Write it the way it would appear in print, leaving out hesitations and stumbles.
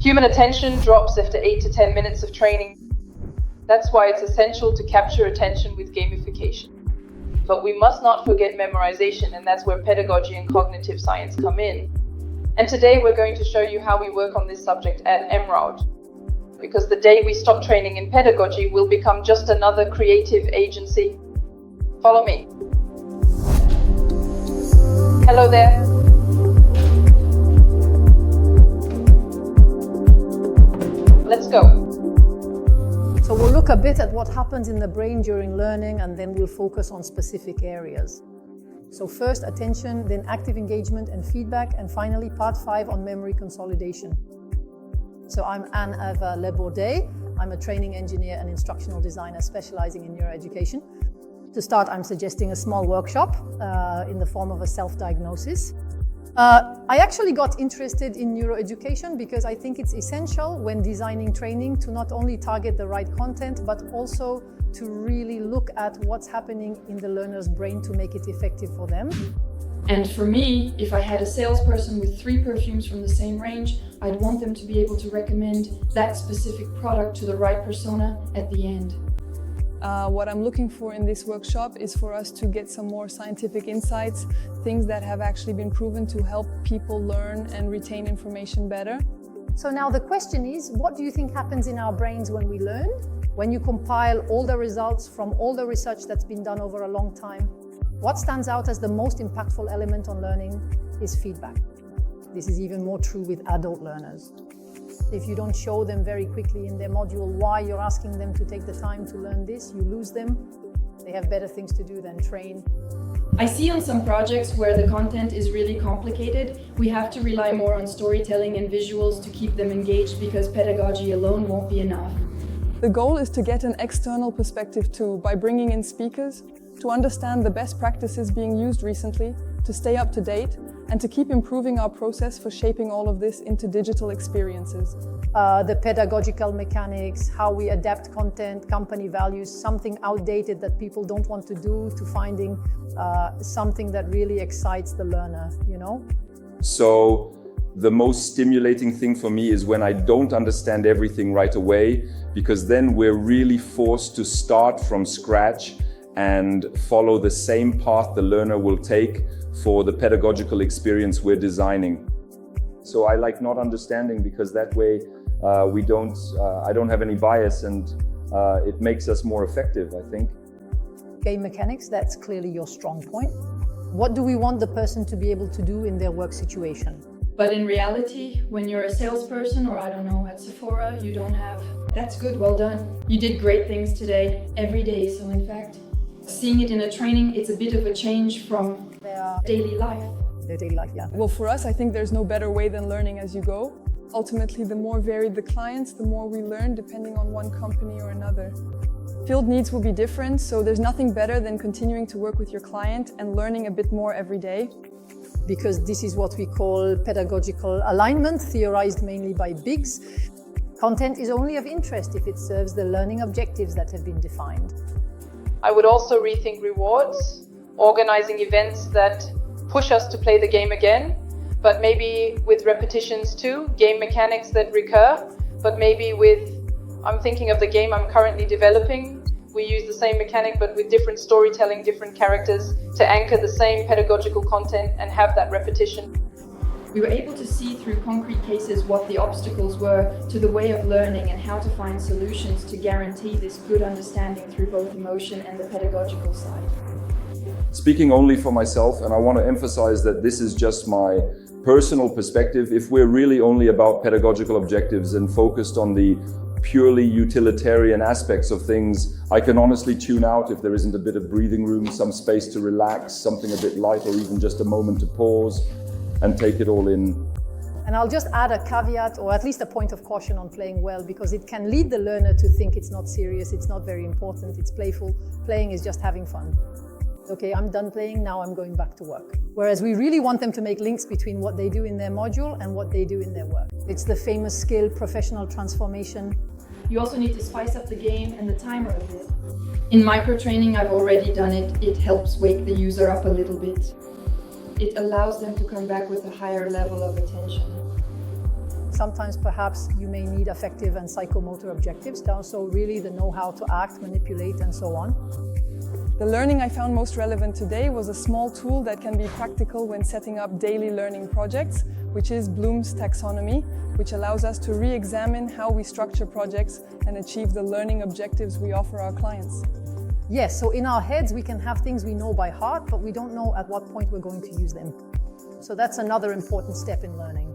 Human attention drops after 8 to 10 minutes of training. That's why it's essential to capture attention with gamification. But we must not forget memorization, and that's where pedagogy and cognitive science come in. And today we're going to show you how we work on this subject at Emraude. Because the day we stop training in pedagogy will become just another creative agency. Follow me. Hello there. Let's go. So we'll look a bit at what happens in the brain during learning, and then we'll focus on specific areas. So first attention, then active engagement and feedback, and finally part 5 on memory consolidation. So I'm Anne-Eva Lebourdais. I'm a training engineer and instructional designer specializing in neuroeducation. To start, I'm suggesting a small workshop in the form of a self-diagnosis. I actually got interested in neuroeducation because I think it's essential when designing training to not only target the right content, but also to really look at what's happening in the learner's brain to make it effective for them. And for me, if I had a salesperson with 3 perfumes from the same range, I'd want them to be able to recommend that specific product to the right persona at the end. What I'm looking for in this workshop is for us to get some more scientific insights, things that have actually been proven to help people learn and retain information better. So now the question is, what do you think happens in our brains when we learn? When you compile all the results from all the research that's been done over a long time, what stands out as the most impactful element on learning is feedback. This is even more true with adult learners. If you don't show them very quickly in their module why you're asking them to take the time to learn this, you lose them. They have better things to do than train. I see on some projects where the content is really complicated, we have to rely more on storytelling and visuals to keep them engaged because pedagogy alone won't be enough. The goal is to get an external perspective too, by bringing in speakers, to understand the best practices being used recently, to stay up to date, and to keep improving our process for shaping all of this into digital experiences. The pedagogical mechanics, how we adapt content, company values, something outdated that people don't want to do, to finding something that really excites the learner, you know? So the most stimulating thing for me is when I don't understand everything right away, because then we're really forced to start from scratch and follow the same path the learner will take for the pedagogical experience we're designing. So I like not understanding, because that way I don't have any bias, and it makes us more effective, I think. Game mechanics, that's clearly your strong point. What do we want the person to be able to do in their work situation? But in reality, when you're a salesperson, or I don't know, at Sephora, you don't have, that's good, well done. You did great things today, every day. So in fact, seeing it in a training, it's a bit of a change from their daily life. Their daily life, yeah. Well, for us, I think there's no better way than learning as you go. Ultimately, the more varied the clients, the more we learn depending on one company or another. Field needs will be different, so there's nothing better than continuing to work with your client and learning a bit more every day. Because this is what we call pedagogical alignment, theorized mainly by Biggs. Content is only of interest if it serves the learning objectives that have been defined. I would also rethink rewards, organizing events that push us to play the game again, but maybe with repetitions too, game mechanics that recur, but maybe I'm thinking of the game I'm currently developing. We use the same mechanic but with different storytelling, different characters to anchor the same pedagogical content and have that repetition. We were able to see through concrete cases what the obstacles were to the way of learning and how to find solutions to guarantee this good understanding through both emotion and the pedagogical side. Speaking only for myself, and I want to emphasize that this is just my personal perspective, if we're really only about pedagogical objectives and focused on the purely utilitarian aspects of things, I can honestly tune out if there isn't a bit of breathing room, some space to relax, something a bit light, or even just a moment to pause and take it all in. And I'll just add a caveat, or at least a point of caution on playing well, because it can lead the learner to think it's not serious, it's not very important, it's playful. Playing is just having fun. Okay, I'm done playing, now I'm going back to work. Whereas we really want them to make links between what they do in their module and what they do in their work. It's the famous skill, professional transformation. You also need to spice up the game and the timer a bit. In micro-training, I've already done it. It helps wake the user up a little bit. It allows them to come back with a higher level of attention. Sometimes perhaps you may need affective and psychomotor objectives, so really the know-how to act, manipulate, and so on. The learning I found most relevant today was a small tool that can be practical when setting up daily learning projects, which is Bloom's taxonomy, which allows us to re-examine how we structure projects and achieve the learning objectives we offer our clients. Yes, so in our heads we can have things we know by heart, but we don't know at what point we're going to use them. So that's another important step in learning.